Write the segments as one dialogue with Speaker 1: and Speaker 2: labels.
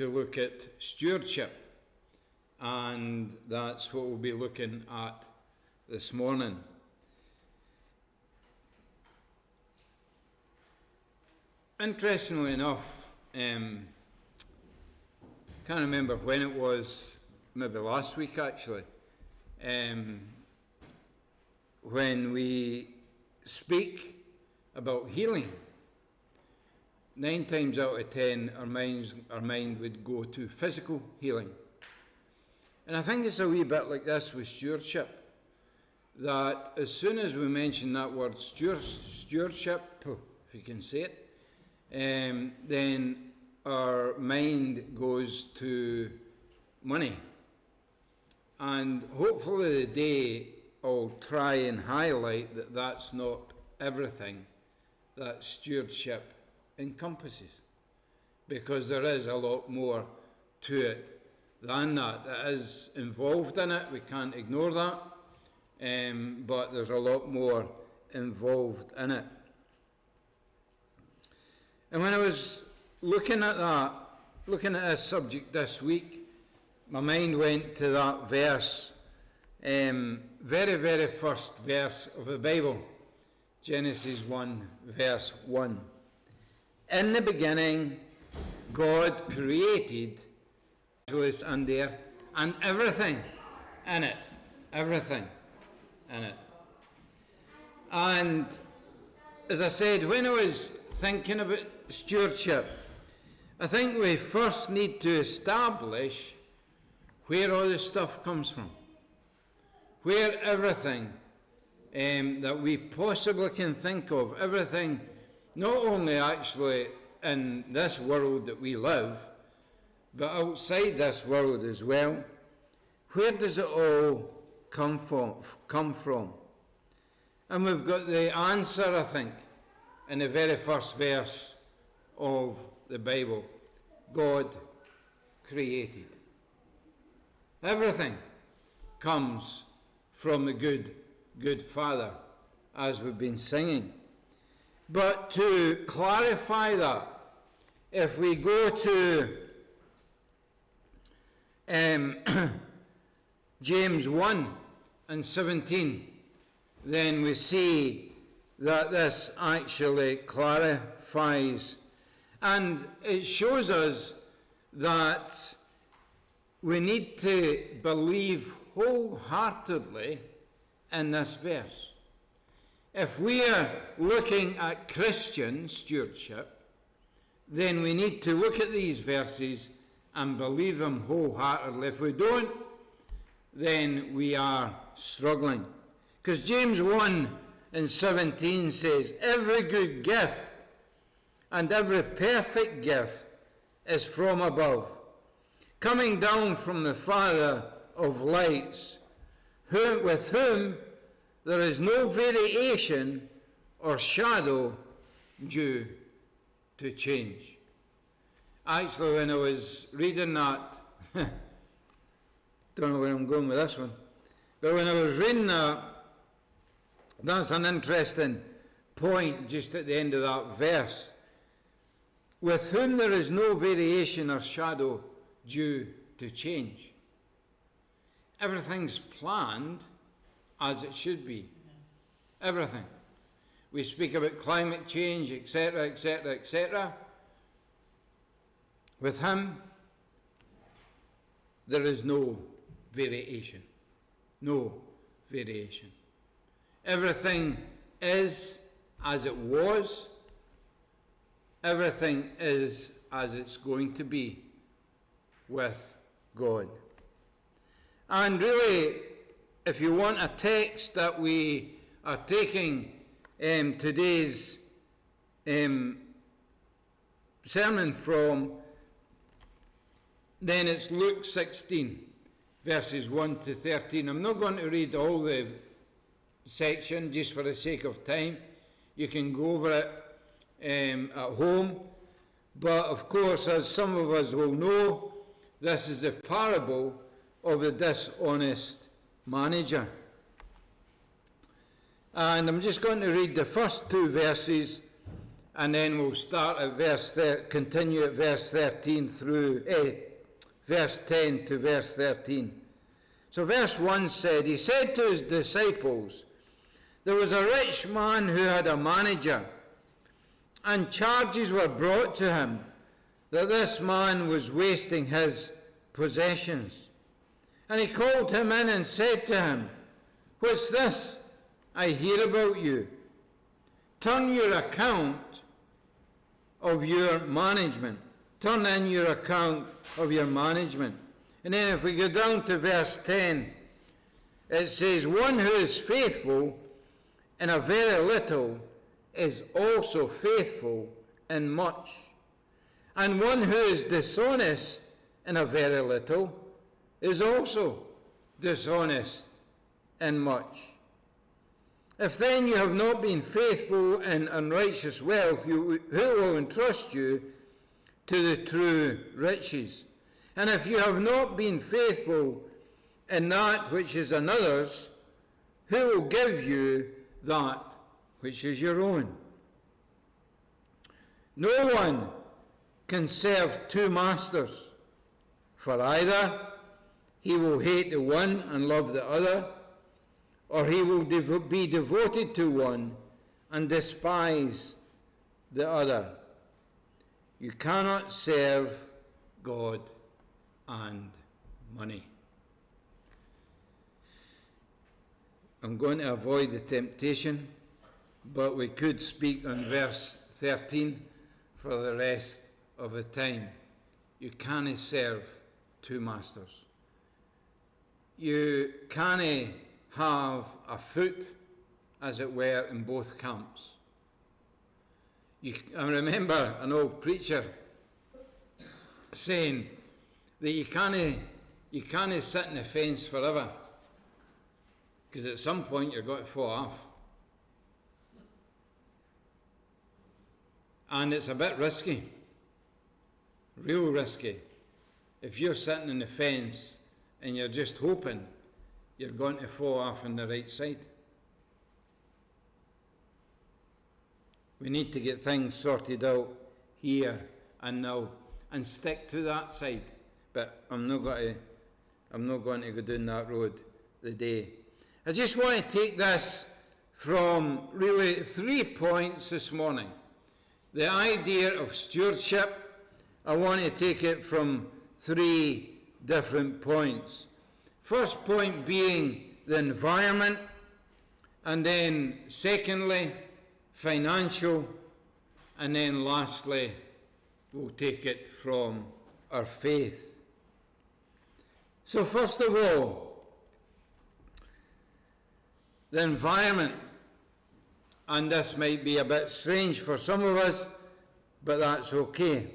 Speaker 1: to look at stewardship, and that's what we'll be looking at this morning. Interestingly enough, can't remember when it was, maybe last week actually, when we speak about healing, 9 times out of 10 our mind would go to physical healing. And I think it's a wee bit like this with stewardship, that as soon as we mention that word stewardship, if you can say it, then our mind goes to money. And hopefully today I'll try and highlight that that's not everything that stewardship encompasses, because there is a lot more to it than that is involved in it. We can't ignore that, but there's a lot more involved in it. And when I was looking at this subject this week, my mind went to that verse, very first verse of the Bible, Genesis 1, verse 1. In the beginning, God created the and the earth and everything in it. Everything in it. And as I said, when I was thinking about stewardship, I think we first need to establish where all this stuff comes from. Where everything that we possibly can think of, everything not only actually in this world that we live, but outside this world as well, where does it all come from? And we've got the answer, I think, in the very first verse of the Bible. God created. Everything comes from the good Father, as we've been singing. But to clarify that, if we go to James 1 and 17, then we see that this actually clarifies, and it shows us that we need to believe wholeheartedly in this verse. If we are looking at Christian stewardship, then we need to look at these verses and believe them wholeheartedly. If we don't, then we are struggling. Because James 1 and 17 says, every good gift and every perfect gift is from above, coming down from the Father of lights, with whom there is no variation or shadow due to change. Actually, when I was reading that, don't know where I'm going with this one, but when I was reading that, that's an interesting point just at the end of that verse. With whom there is no variation or shadow due to change. Everything's planned as it should be. Everything. We speak about climate change, etc., etc., etc. With him, there is no variation. No variation. Everything is as it was. Everything is as it's going to be with God. And really, if you want a text that we are taking today's sermon from, then it's Luke 16, verses 1 to 13. I'm not going to read all the section just for the sake of time. You can go over it at home. But of course, as some of us will know, this is the parable of the dishonest manager. And I'm just going to read the first 2 verses and then we'll start at continue at verse 13 through verse 10 to verse 13. So verse 1 said, he said to his disciples, there was a rich man who had a manager, and charges were brought to him that this man was wasting his possessions. And he called him in and said to him, what's this I hear about you? Turn your account of your management. Turn in your account of your management. And then if we go down to verse 10, it says, one who is faithful in a very little is also faithful in much. And one who is dishonest in a very little is also dishonest in much. If then you have not been faithful in unrighteous wealth, who will entrust you to the true riches? And if you have not been faithful in that which is another's, who will give you that which is your own? No one can serve two masters, for either he will hate the one and love the other, or he will be devoted to one and despise the other. You cannot serve God and money. I'm going to avoid the temptation, but we could speak on verse 13 for the rest of the time. You can't serve two masters. You can't have a foot, as it were, in both camps. I remember an old preacher saying that you can't sit in the fence forever, because at some point you're going to fall off. And it's a bit risky, real risky, if you're sitting in the fence and you're just hoping you're going to fall off on the right side. We need to get things sorted out here and now and stick to that side. But I'm not going to go down that road today. I just want to take this from really 3 points this morning. The idea of stewardship, I want to take it from 3 different points. First point being the environment, and then secondly, financial, and then lastly, we'll take it from our faith. So first of all, the environment, and this might be a bit strange for some of us, but that's okay.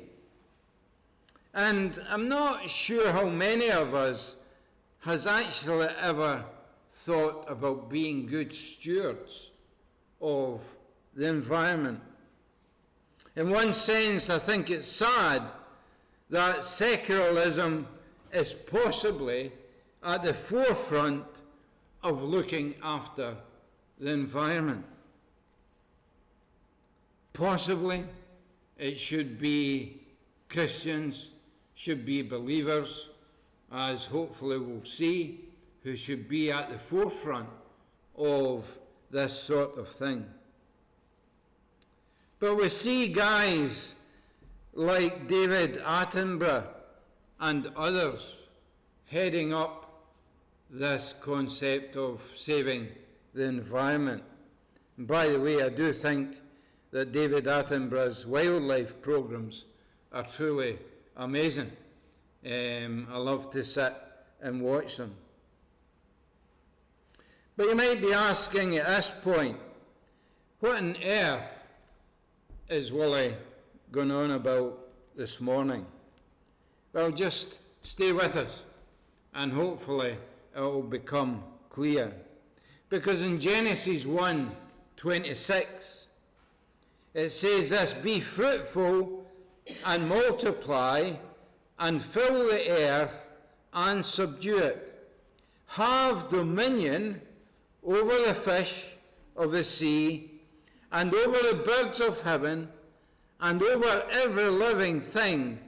Speaker 1: And I'm not sure how many of us has actually ever thought about being good stewards of the environment. In one sense, I think it's sad that secularism is possibly at the forefront of looking after the environment. Possibly it should be Christians, should be believers, as hopefully we'll see, who should be at the forefront of this sort of thing. But we see guys like David Attenborough and others heading up this concept of saving the environment. And by the way, I do think that David Attenborough's wildlife programs are truly amazing. I love to sit and watch them. But you might be asking at this point, what on earth is Willie going on about this morning? Well, just stay with us, and hopefully it will become clear. Because in Genesis 1:26, it says this, be fruitful and multiply and fill the earth and subdue it. Have dominion over the fish of the sea and over the birds of heaven and over every living thing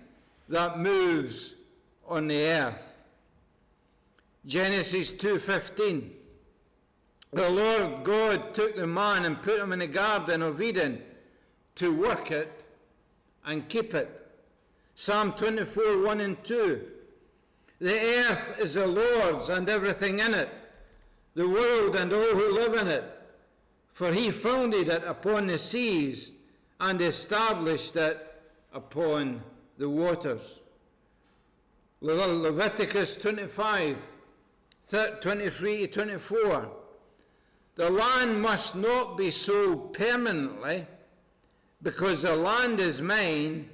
Speaker 1: that moves on the earth. Genesis 2:15. The Lord God took the man and put him in the garden of Eden to work it and keep it. Psalm 24:1 and 2. The earth is the Lord's and everything in it, the world and all who live in it. For he founded it upon the seas and established it upon the waters. Leviticus 25:23-24. The land must not be sold permanently, because the land is mine,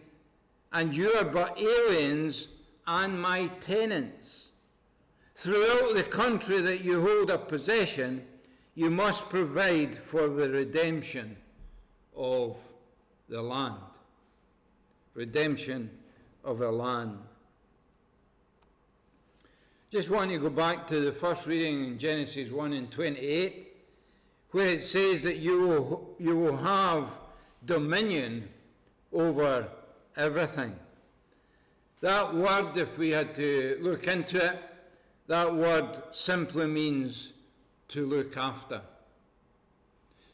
Speaker 1: and you are but aliens and my tenants. Throughout the country that you hold a possession, you must provide for the redemption of the land. Redemption of the land. Just want to go back to the first reading in Genesis 1 and 28, where it says that you will have dominion over everything. That word, if we had to look into it, that word simply means to look after.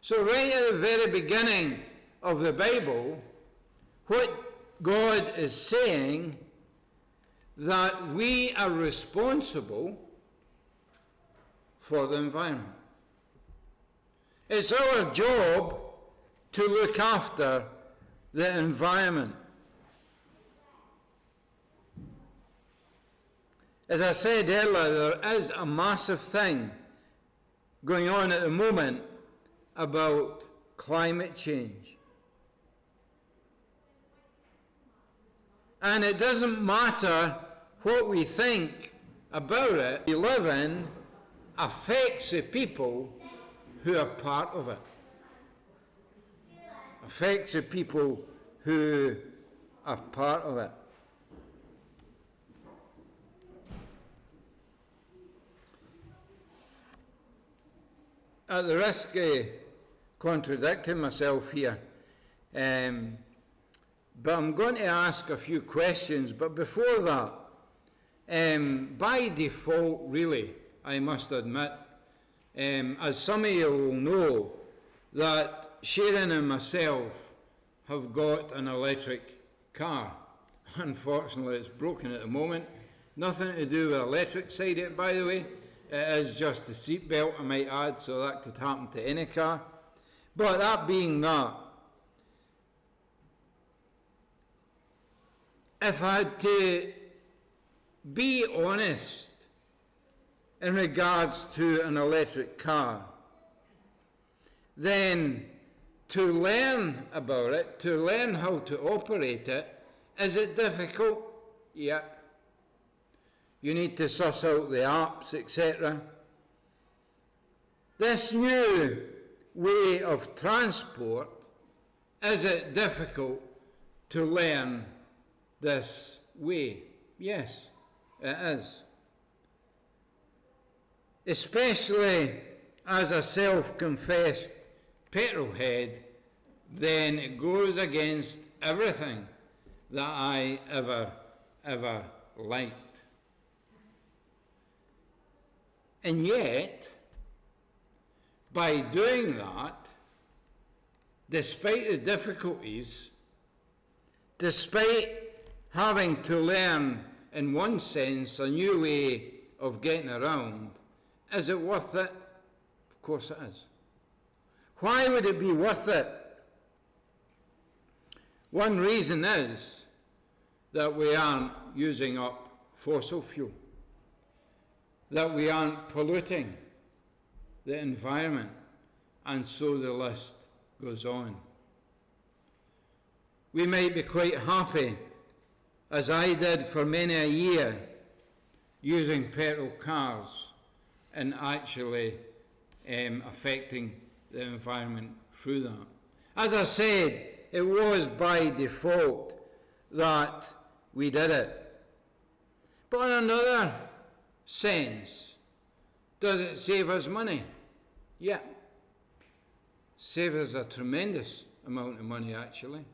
Speaker 1: So right at the very beginning of the Bible, what God is saying, that we are responsible for the environment. It's our job to look after the environment. As I said earlier, there is a massive thing going on at the moment about climate change. And it doesn't matter what we think about it, we live in affects the people who are part of it. Affects the people who are part of it. At the risk of contradicting myself here, but I'm going to ask a few questions. But before that, by default, really, I must admit, as some of you will know, that Sharon and myself have got an electric car. Unfortunately, it's broken at the moment. Nothing to do with the electric side of it, by the way. It is just the seatbelt, I might add, so that could happen to any car. But that being that, if I had to be honest in regards to an electric car, then to learn about it, to learn how to operate it, is it difficult? Yep. You need to suss out the apps, etc. This new way of transport, is it difficult to learn this way? Yes, it is. Especially as a self-confessed petrolhead, then it goes against everything that I ever liked. And yet, by doing that, despite the difficulties, despite having to learn, in one sense, a new way of getting around, is it worth it? Of course it is. Why would it be worth it? One reason is that we aren't using up fossil fuel, that we aren't polluting the environment, and so the list goes on. We might be quite happy, as I did for many a year, using petrol cars and actually affecting the environment through that. As I said, it was by default that we did it. But in another sense, does it save us money? Yeah. Saves us a tremendous amount of money, actually.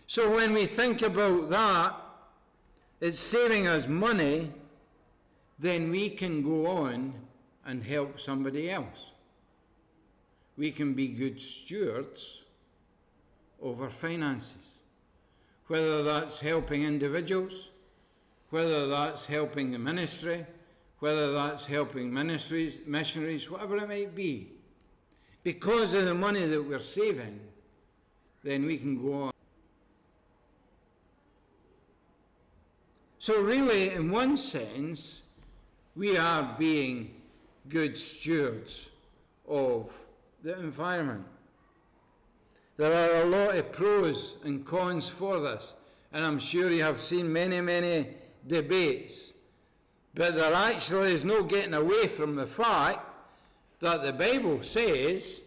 Speaker 1: So when we think about that, it's saving us money, then we can go on and help somebody else. We can be good stewards of our finances. Whether that's helping individuals, whether that's helping the ministry, whether that's helping missionaries, whatever it might be. Because of the money that we're saving, then we can go on. So really, in one sense, we are being good stewards of the environment. There are a lot of pros and cons for this, and I'm sure you have seen many debates. But there actually is no getting away from the fact that the Bible says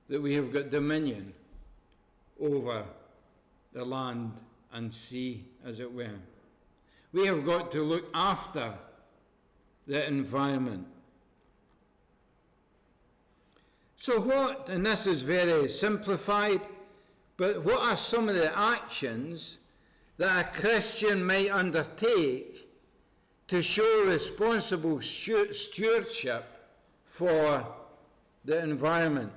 Speaker 1: that we have got dominion over the land and sea, as it were. We have got to look after the environment. So what, and this is very simplified, but what are some of the actions that a Christian might undertake to show responsible stewardship for the environment?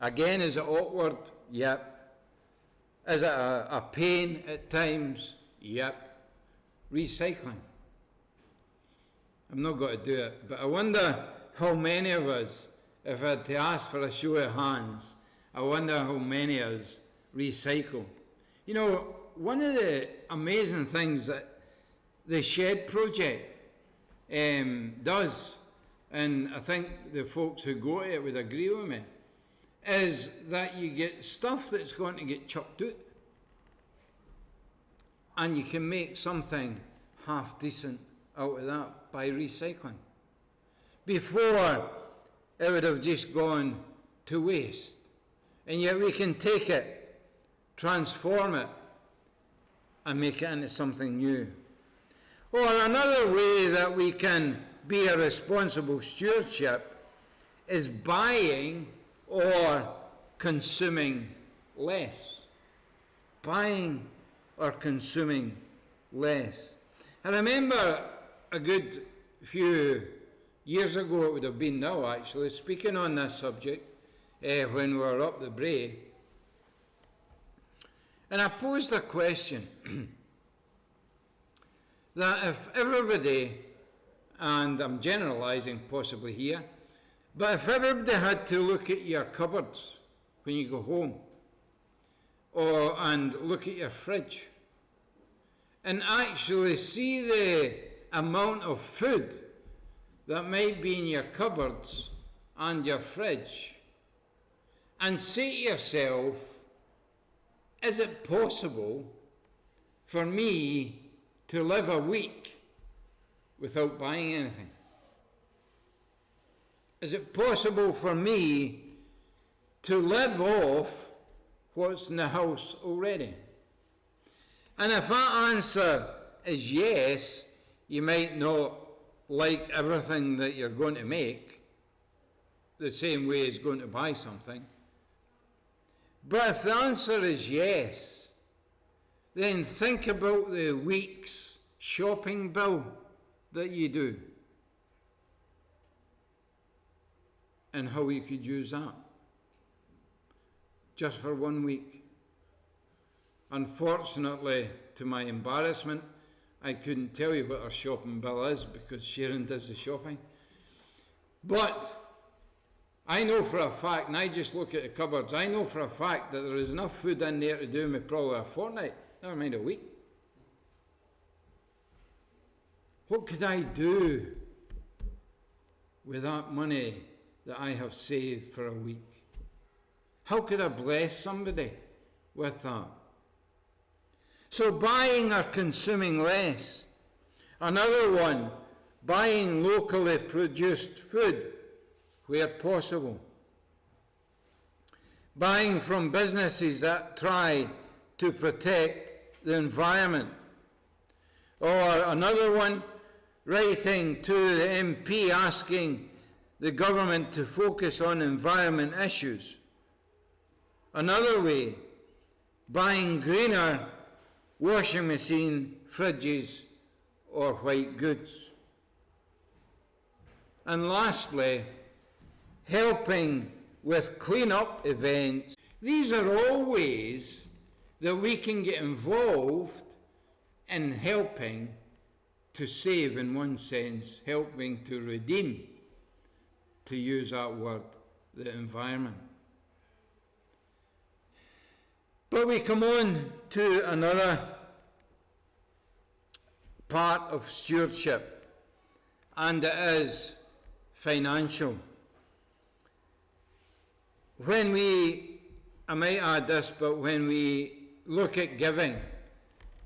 Speaker 1: Again, is it awkward? Yep. Is it a pain at times? Yep. Recycling. I'm not going to do it, but I wonder how many of us, if I had to ask for a show of hands, I wonder how many of us recycle. You know, one of the amazing things that the Shed Project does, and I think the folks who go to it would agree with me, is that you get stuff that's going to get chucked out, and you can make something half decent out of that by recycling. Before, it would have just gone to waste. And yet we can take it, transform it, and make it into something new. Or another way that we can be a responsible stewardship is buying or consuming less. Buying or consuming less. I remember a good few years ago, it would have been now actually, speaking on this subject when we were up the Bray. And I posed a question that if everybody, and I'm generalising possibly here, but if everybody had to look at your cupboards when you go home, and look at your fridge, and actually see the amount of food that might be in your cupboards and your fridge, and say to yourself, is it possible for me to live a week without buying anything? Is it possible for me to live off what's in the house already? And if that answer is yes, you might not like everything that you're going to make the same way as going to buy something. But if the answer is yes, then think about the week's shopping bill that you do and how you could use that just for 1 week. Unfortunately, to my embarrassment, I couldn't tell you what our shopping bill is because Sharon does the shopping. But I know for a fact, and I just look at the cupboards, I know for a fact that there is enough food in there to do me probably a fortnight, never mind a week. What could I do with that money that I have saved for a week? How could I bless somebody with that? So buying or consuming less. Another one, buying locally produced food where possible. Buying from businesses that try to protect the environment. Or another one, writing to the MP asking the government to focus on environment issues. Another way, buying greener washing machine, fridges, or white goods. And lastly, helping with clean-up events. These are all ways that we can get involved in helping to save, in one sense, helping to redeem, to use that word, the environment. But we come on to another part of stewardship, and it is financial. I might add this, but when we look at giving,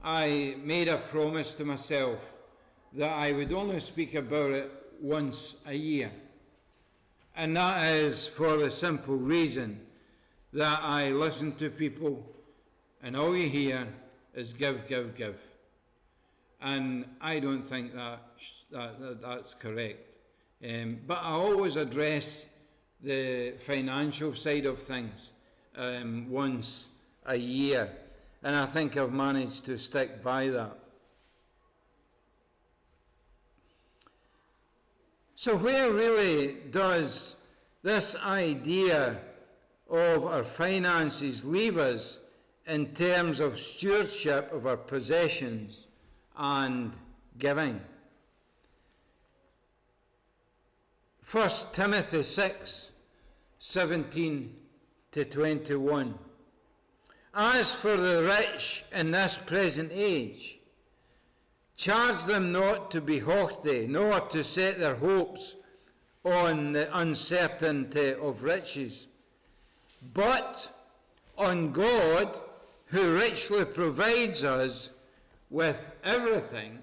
Speaker 1: I made a promise to myself that I would only speak about it once a year. And that is for the simple reason that I listen to people and all you hear is give, give, give. And I don't think that's correct. But I always address the financial side of things once a year. And I think I've managed to stick by that. So where really does this idea of our finances leave us in terms of stewardship of our possessions and giving? 1 Timothy 6:17 to 21. As for the rich in this present age, charge them not to be haughty, nor to set their hopes on the uncertainty of riches, but on God, who richly provides us with everything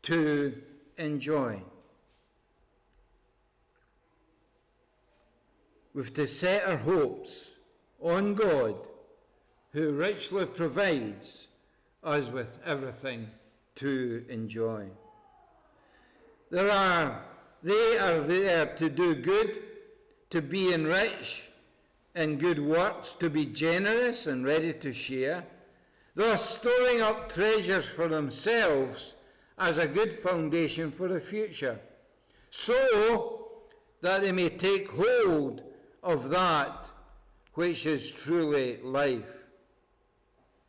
Speaker 1: to enjoy. We've to set our hopes on God, who richly provides us with everything to enjoy. They are there to do good, to be enriched in good works, to be generous and ready to share, thus storing up treasures for themselves as a good foundation for the future, so that they may take hold of that which is truly life.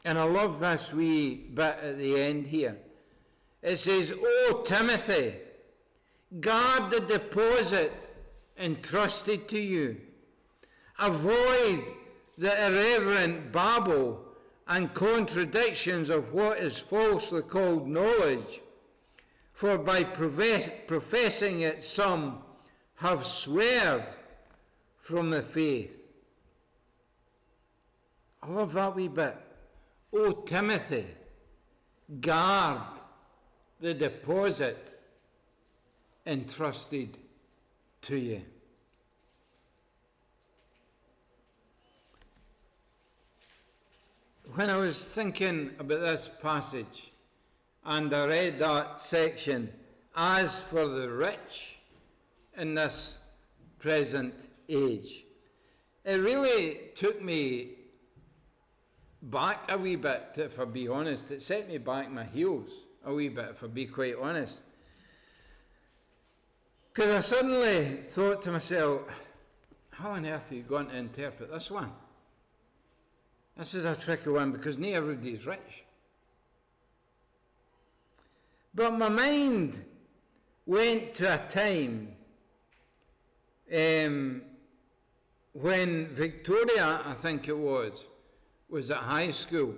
Speaker 1: And I love this wee bit at the end here. It says, O Timothy, guard the deposit entrusted to you. Avoid the irreverent babble and contradictions of what is falsely called knowledge, for by professing it some have swerved from the faith. I love that wee bit. O Timothy, guard the deposit entrusted to you. When I was thinking about this passage and I read that section, as for the rich in this present age, it really took me back a wee bit, if I be honest. It set me back my heels a wee bit, if I be quite honest. Because I suddenly thought to myself, how on earth are you going to interpret this one? This is a tricky one because not everybody's rich. But my mind went to a time when Victoria, I think it was at high school.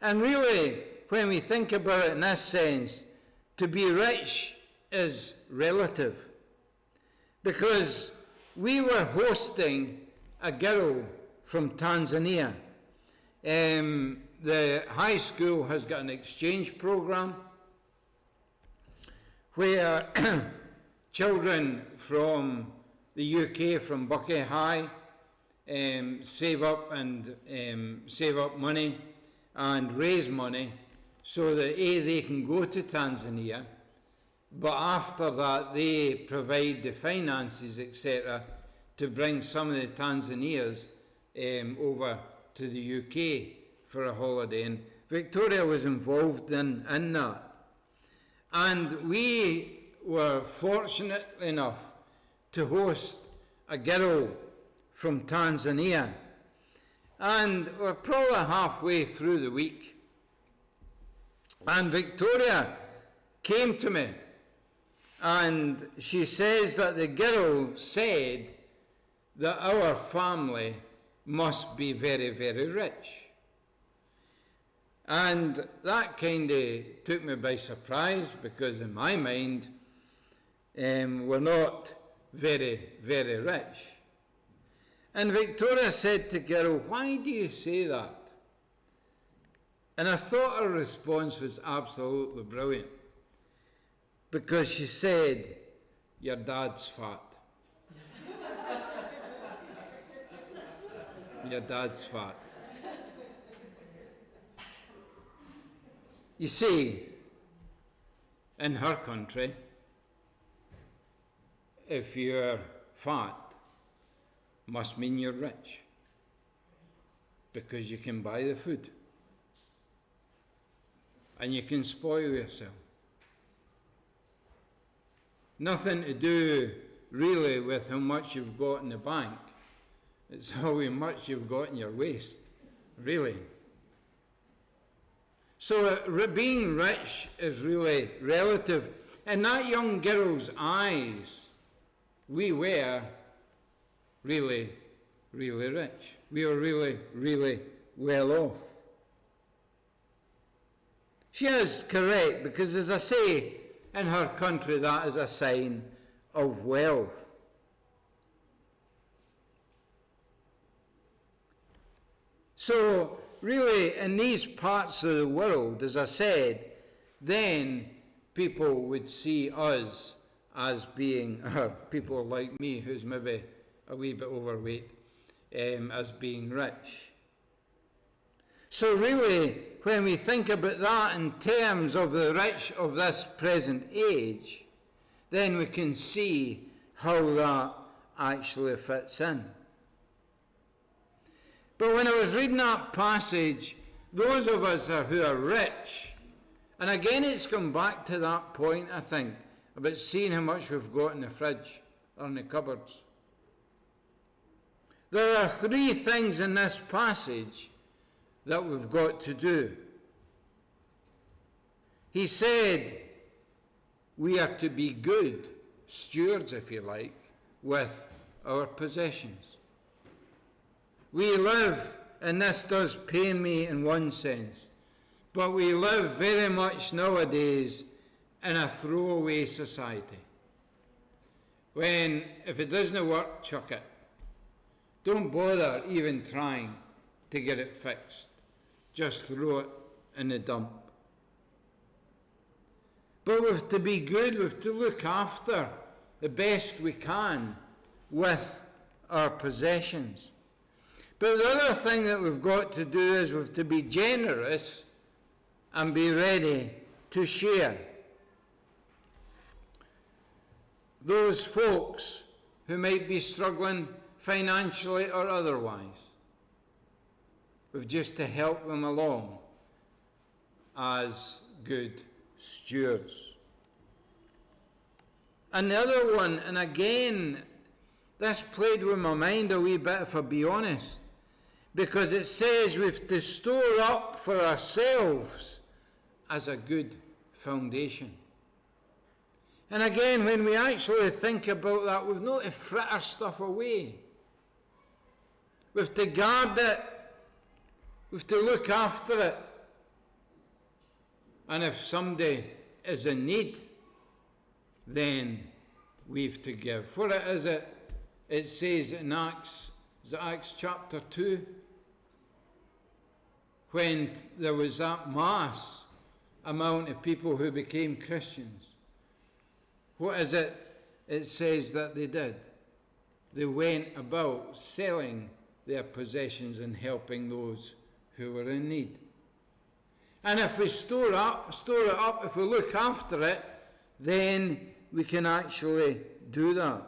Speaker 1: And really, when we think about it in this sense, to be rich is relative. Because we were hosting a girl from Tanzania. The high school has got an exchange program where children from the UK, from Buckeye High, save up money and raise money so that they can go to Tanzania, but after that they provide the finances, etc., to bring some of the Tanzanians over to the UK for a holiday, and Victoria was involved in that. And we were fortunate enough to host a girl from Tanzania. And we're probably halfway through the week. And Victoria came to me and she says that the girl said that our family must be very, very rich. And that kind of took me by surprise, because in my mind, we're not very, very rich. And Victoria said to girl, "Why do you say that?" And I thought her response was absolutely brilliant, because she said, "Your dad's fat." Your dad's fat. You see, in her country, if you're fat, must mean you're rich, because you can buy the food and you can spoil yourself. Nothing to do really with how much you've got in the bank. It's how much you've got in your waist, really. So being rich is really relative. In that young girl's eyes, we were really, really rich. We were really, really well off. She is correct, because as I say, in her country that is a sign of wealth. So really, in these parts of the world, as I said, then people would see us as being, people like me who's maybe a wee bit overweight, as being rich. So really, when we think about that in terms of the rich of this present age, then we can see how that actually fits in. But when I was reading that passage, those of us who are rich, and again it's come back to that point, I think, about seeing how much we've got in the fridge or in the cupboards. There are three things in this passage that we've got to do. He said we are to be good stewards, if you like, with our possessions. We live, and this does pain me in one sense, but we live very much nowadays in a throwaway society. When, if it doesn't work, chuck it. Don't bother even trying to get it fixed. Just throw it in the dump. But we have to be good, we have to look after the best we can with our possessions. But the other thing that we've got to do is we have to be generous and be ready to share. Those folks who might be struggling financially or otherwise, we've just to help them along as good stewards. And the other one, and again, this played with my mind a wee bit, if I be honest, because it says we've to store up for ourselves as a good foundation. And again, when we actually think about that, we've not to frit our stuff away. We've to guard it. We've to look after it. And if somebody is in need, then we've to give. What is it? It says in Acts, is it Acts chapter 2? When there was that mass amount of people who became Christians. What is it? It says that they did. They went about selling their possessions and helping those who were in need. And if we store it up, if we look after it, then we can actually do that.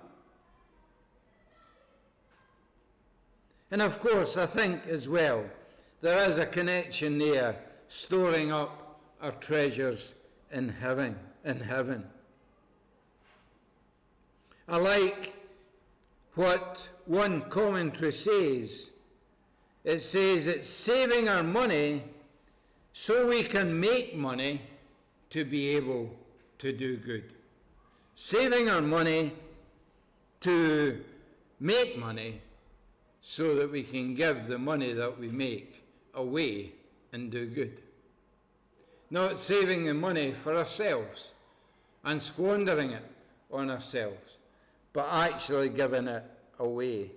Speaker 1: And of course, I think as well, there is a connection there, storing up our treasures in heaven. I like what one commentary says. It says it's saving our money so we can make money to be able to do good. Saving our money to make money so that we can give the money that we make away and do good. Not saving the money for ourselves and squandering it on ourselves, but actually giving it away.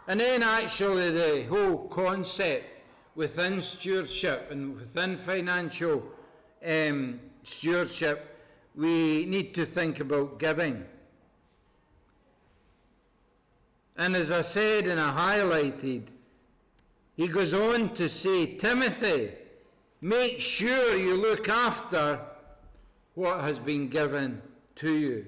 Speaker 1: And then actually the whole concept within stewardship and within financial stewardship, we need to think about giving. And as I said and I highlighted, he goes on to say, Timothy, make sure you look after what has been given to you.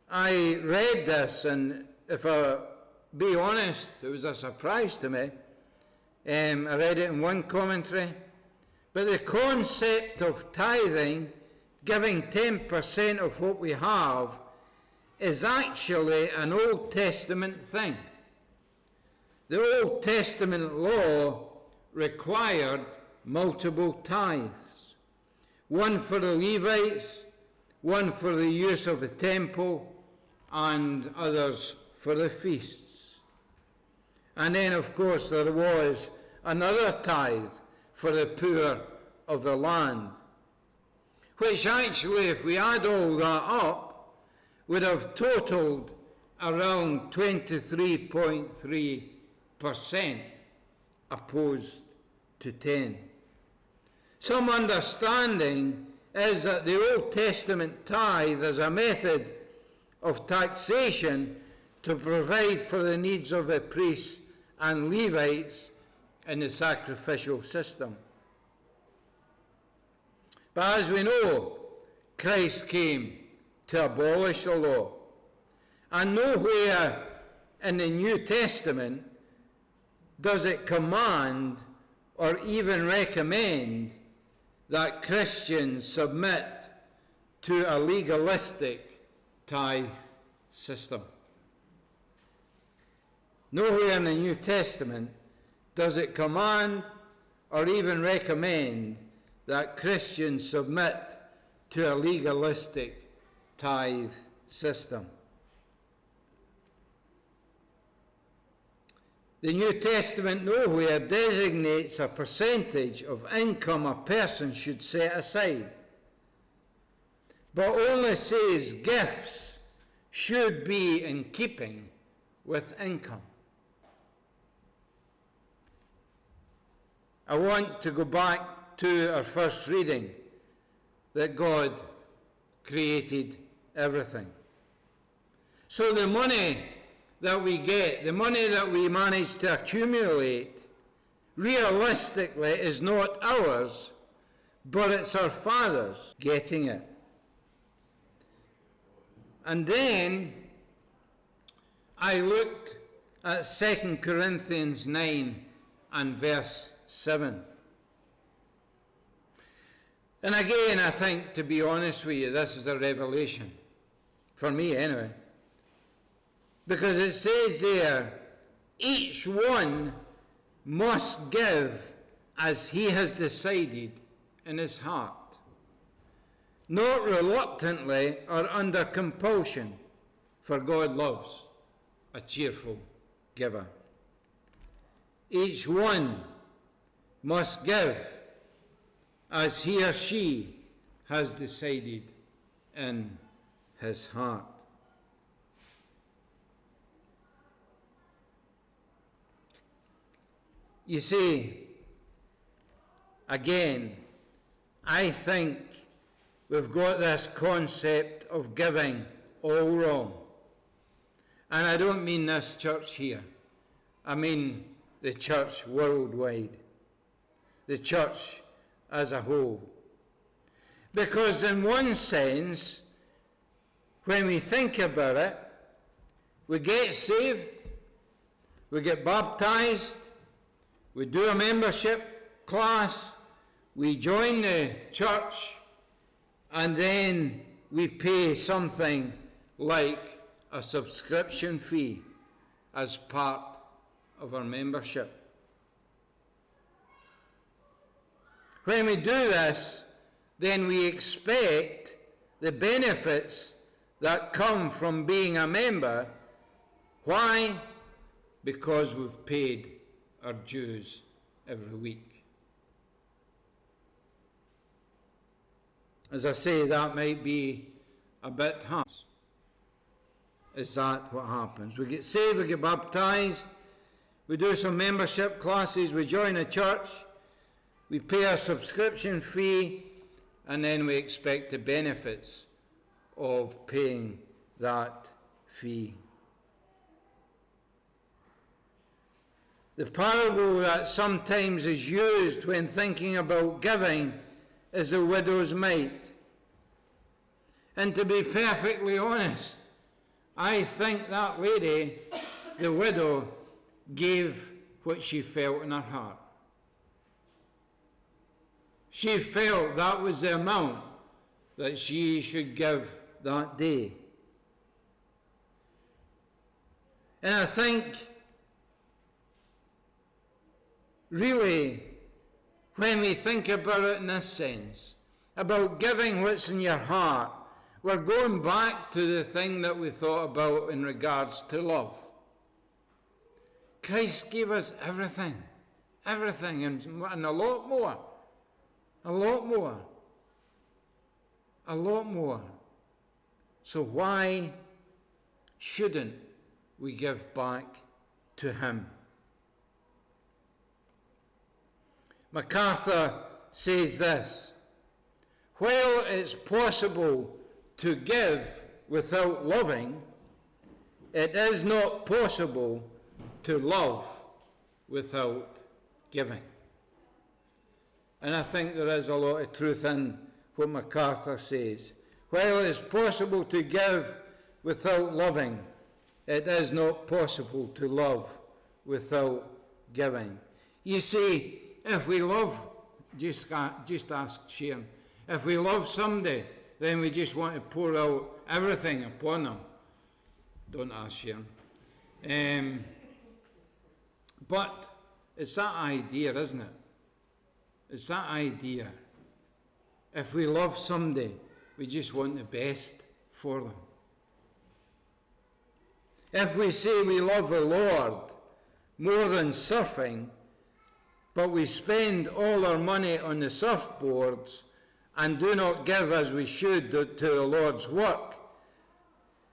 Speaker 1: I read this, and if I be honest, it was a surprise to me. I read it in one commentary. But the concept of tithing, giving 10% of what we have, is actually an Old Testament thing. The Old Testament law required multiple tithes. One for the Levites, one for the use of the temple, and others for the feasts. And then, of course, there was another tithe for the poor of the land, which actually, if we add all that up, would have totaled around 23.3% opposed to 10. Some understanding is that the Old Testament tithe is a method of taxation to provide for the needs of the priests and Levites in the sacrificial system. But as we know, Christ came to abolish the law. And nowhere in the New Testament does it command or even recommend that Christians submit to a legalistic tithe system. Nowhere in the New Testament does it command or even recommend that Christians submit to a legalistic tithe system. The New Testament nowhere designates a percentage of income a person should set aside, but only says gifts should be in keeping with income. I want to go back to our first reading, that God created everything. So the money that we get, the money that we manage to accumulate, realistically is not ours, but it's our Father's getting it. And then I looked at 2 Corinthians 9 and verse 7. And again, I think, to be honest with you, this is a revelation. For me, anyway. Because it says there, each one must give as he has decided in his heart, not reluctantly or under compulsion, for God loves a cheerful giver. Each one must give as he or she has decided in his heart. You see, again, I think we've got this concept of giving all wrong. And I don't mean this church here. I mean the church worldwide. The church as a whole. Because in one sense, when we think about it, we get saved, We get baptized, we do a membership class, we join the church, and then we pay something like a subscription fee as part of our membership. When we do this, then we expect the benefits that come from being a member. Why? Because we've paid our dues every week. As I say, that might be a bit harsh. Is that what happens? We get saved, we get baptized, we do some membership classes, we join a church, we pay a subscription fee, and then we expect the benefits of paying that fee. The parable that sometimes is used when thinking about giving is the widow's mite. And to be perfectly honest, I think that lady, the widow, gave what she felt in her heart. She felt that was the amount that she should give that day. And I think, really, when we think about it in this sense, about giving what's in your heart, we're going back to the thing that we thought about in regards to love. Christ gave us everything, and a lot more. A lot more. A lot more. So why shouldn't we give back to him? MacArthur says this: while it's possible to give without loving, it is not possible to love without giving. And I think there is a lot of truth in what MacArthur says. While it is possible to give without loving, it is not possible to love without giving. You see, if we love, just ask Sharon, if we love somebody, then we just want to pour out everything upon them. Don't ask Sharon. But it's that idea, isn't it? It's that idea. If we love somebody, we just want the best for them. If we say we love the Lord more than surfing, but we spend all our money on the surfboards and do not give as we should to the Lord's work,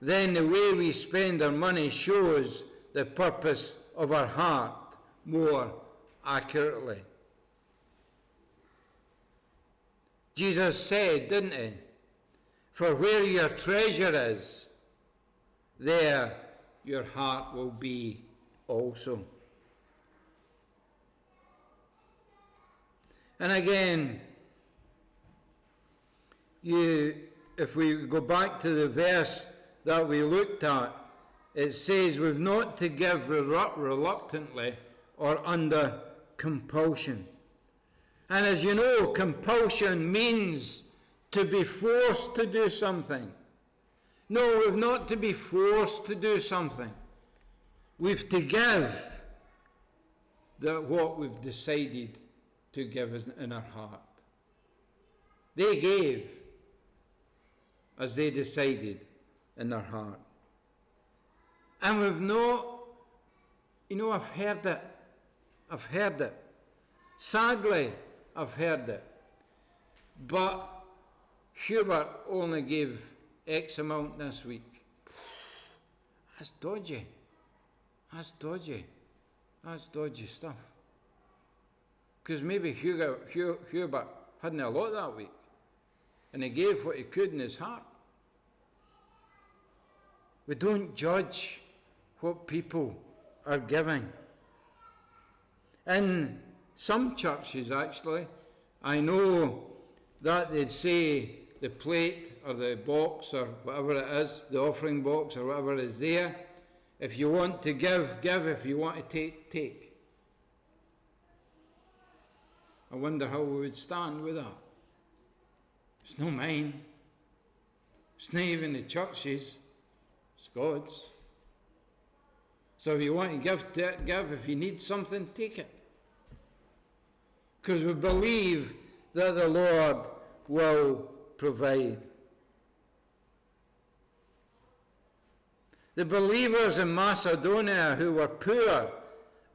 Speaker 1: then the way we spend our money shows the purpose of our heart more accurately. Jesus said, didn't he? For where your treasure is, there your heart will be also. And again, if we go back to the verse that we looked at, it says we've not to give reluctantly or under compulsion. And as you know, compulsion means to be forced to do something. No, we've not to be forced to do something. We've to give what we've decided to give in our heart. They gave as they decided in their heart. And we've not, I've heard it. Sadly, I've heard it. But Hubert only gave X amount this week. That's dodgy. That's dodgy stuff. Because maybe Hubert hadn't a lot that week. And he gave what he could in his heart. We don't judge what people are giving. In some churches, actually, I know that they'd say the plate or the box or whatever it is, the offering box or whatever is there, If you want to give, give. If you want to take, take. I wonder how we would stand with that. It's not mine. It's not even the church's. It's God's. So if you want to give, give. If you need something, take it. Because we believe that the Lord will provide. The believers in Macedonia who were poor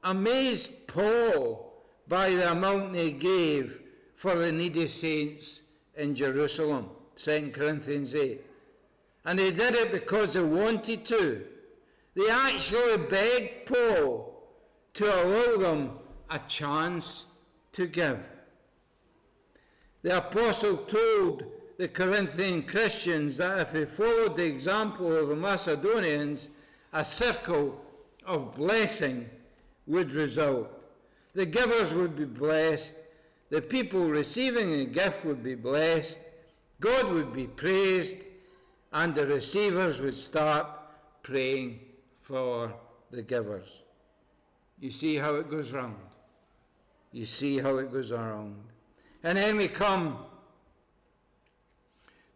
Speaker 1: amazed Paul by the amount they gave for the needy saints in Jerusalem, 2 Corinthians 8. And they did it because they wanted to. They actually begged Paul to allow them a chance to give. The apostle told the Corinthian Christians that if they followed the example of the Macedonians, a circle of blessing would result. The givers would be blessed, the people receiving a gift would be blessed, God would be praised, and the receivers would start praying for the givers. You see how it goes round. You see how it goes around. And then we come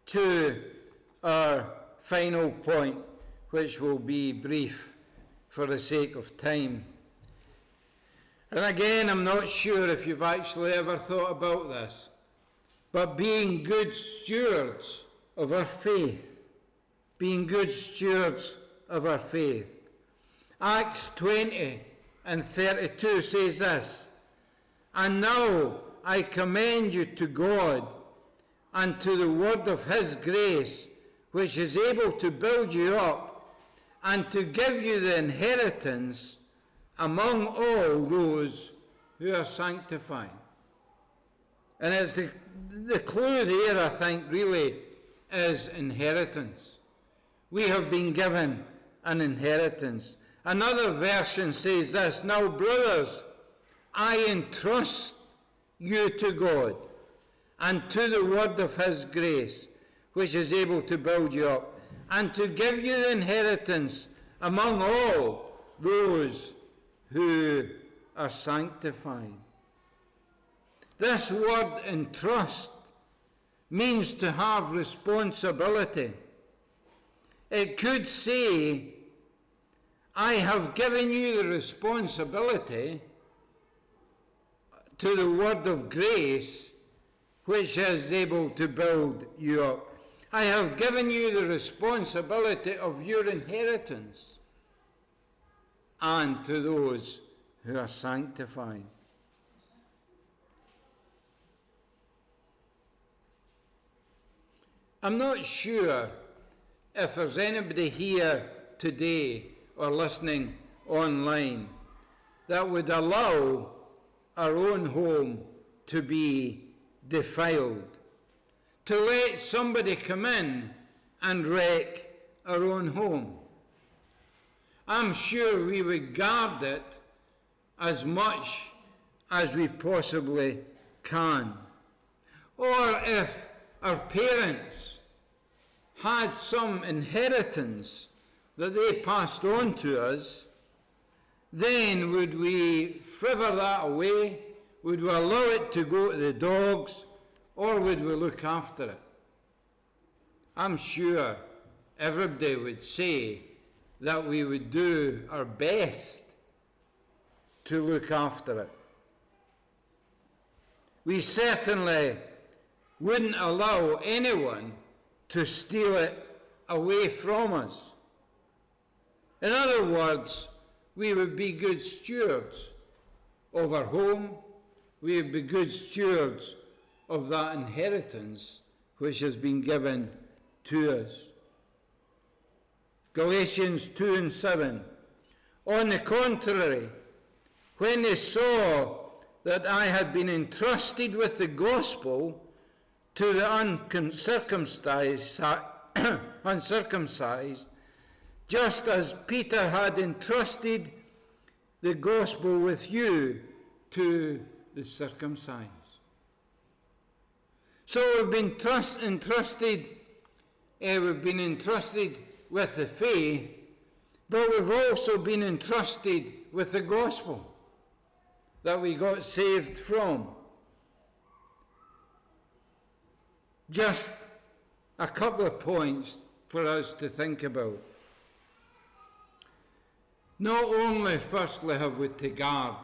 Speaker 1: to our final point, which will be brief for the sake of time. And again, I'm not sure if you've actually ever thought about this, but being good stewards of our faith, being good stewards of our faith. Acts 20 and 32 says this, "And now I commend you to God and to the word of his grace, which is able to build you up and to give you the inheritance among all those who are sanctified." And it's the clue there, I think, really is inheritance. We have been given an inheritance. Another version says this, "Now, brothers, I entrust you to God and to the word of his grace, which is able to build you up, and to give you the inheritance among all those who are sanctified." This word entrust means to have responsibility. It could say, I have given you the responsibility to the word of grace, which is able to build you up. I have given you the responsibility of your inheritance, and to those who are sanctified. I'm not sure if there's anybody here today or listening online that would allow our own home to be defiled, to let somebody come in and wreck our own home. I'm sure we would guard it as much as we possibly can. Or if our parents had some inheritance that they passed on to us, then would we fritter that away? Would we allow it to go to the dogs, or would we look after it? I'm sure everybody would say that we would do our best to look after it. We certainly wouldn't allow anyone to steal it away from us. In other words, we would be good stewards of our home. We would be good stewards of that inheritance which has been given to us. Galatians 2 and 7. On the contrary, when they saw that I had been entrusted with the gospel to the uncircumcised, just as Peter had entrusted the gospel with you to the circumcised. So we've been entrusted with the faith But we've also been entrusted with the gospel that we got saved from. Just a couple of points for us to think about. Not only, firstly, have we to guard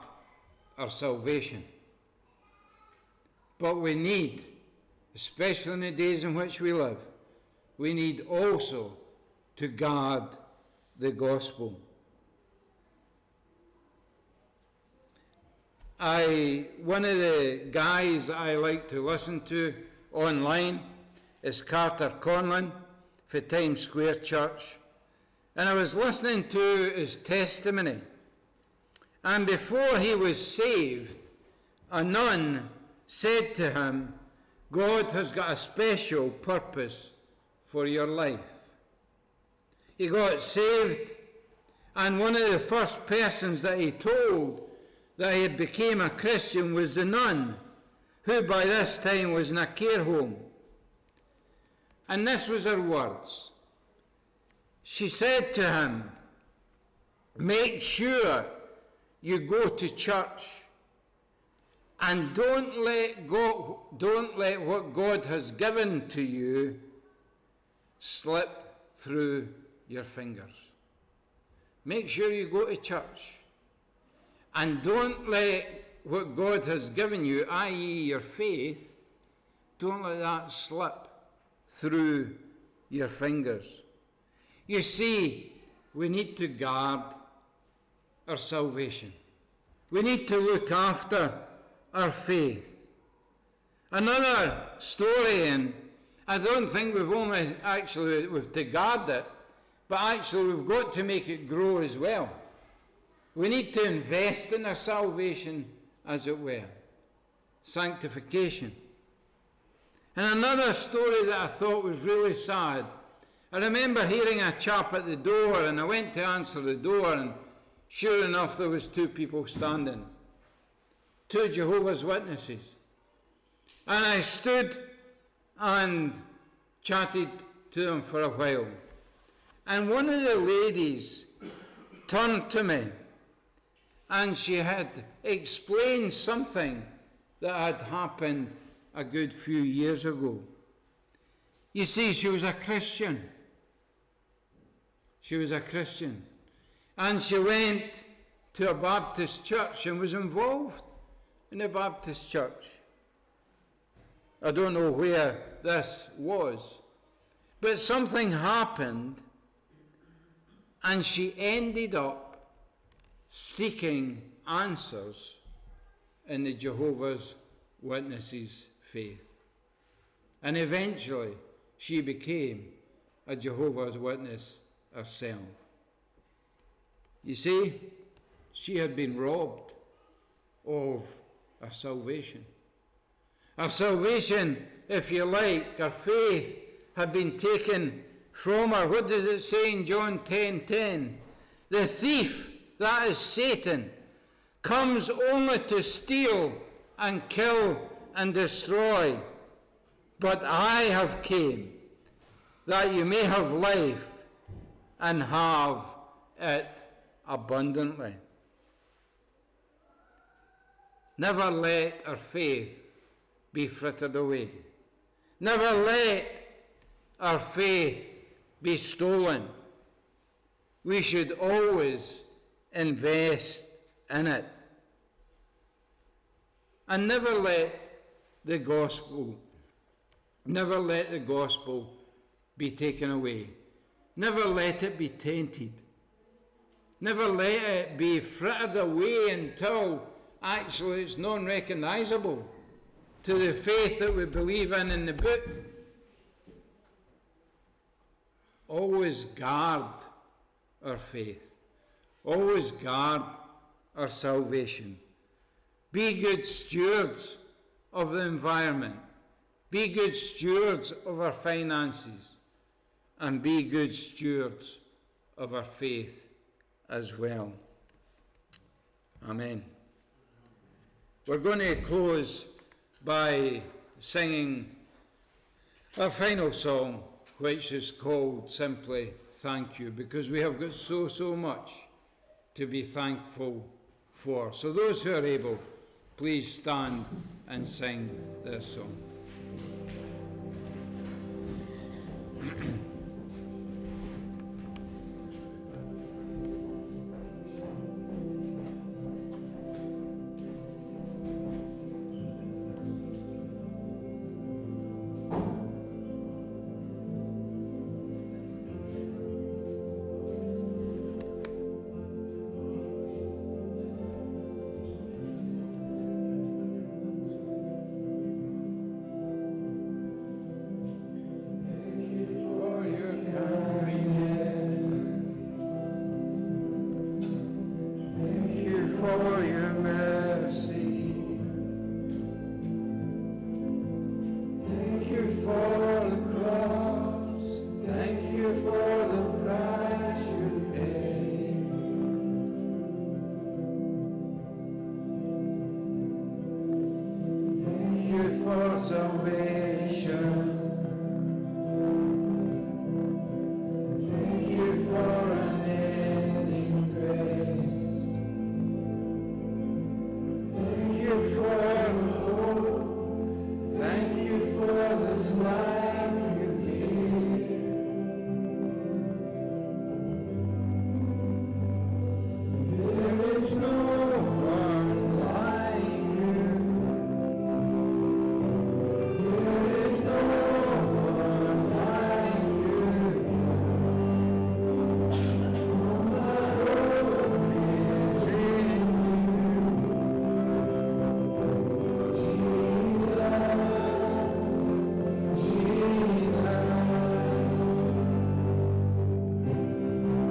Speaker 1: our salvation, but we need, especially in the days in which we live, we need also to guard the gospel. One of the guys I like to listen to online is Carter Conlon for Times Square Church. And I was listening to his testimony. And before he was saved, a nun said to him, God has got a special purpose for your life. He got saved, and one of the first persons that he told that he became a Christian was the nun, who by this time was in a care home. And this was her words. She said to him, make sure you go to church and don't let what God has given to you slip through your fingers. Make sure you go to church and don't let what God has given you, i.e. your faith, don't let that slip through your fingers. You see, we need to guard our salvation. We need to look after our faith. Another story, and I don't think we've to guard it, but actually we've got to make it grow as well. We need to invest in our salvation, as it were. Sanctification. And another story that I thought was really sad. I remember hearing a chap at the door, and I went to answer the door, and sure enough there was two people standing. Two Jehovah's Witnesses. And I stood and chatted to them for a while. And one of the ladies turned to me, and she had explained something that had happened a good few years ago. You see, she was a Christian. She was a Christian. And she went to a Baptist church and was involved in a Baptist church. I don't know where this was, but something happened, and she ended up seeking answers in the Jehovah's Witnesses' faith. And eventually she became a Jehovah's Witness herself. You see, she had been robbed of her salvation. Her salvation, if you like, her faith had been taken from her. What does it say in John 10:10? The thief, that is Satan, comes only to steal and kill and destroy. But I have came that you may have life and have it abundantly. Never let our faith be frittered away. Never let our faith be stolen. We should always invest in it. And never let the gospel be taken away. Never let it be tainted. Never let it be frittered away until actually it's non-recognizable to the faith that we believe in the book. Always guard our faith. Always guard our salvation. Be good stewards of the environment. Be good stewards of our finances. And be good stewards of our faith as well. Amen. We're going to close by singing our final song, which is called simply thank you, because we have got so much to be thankful for. So those who are able, please stand and sing this song.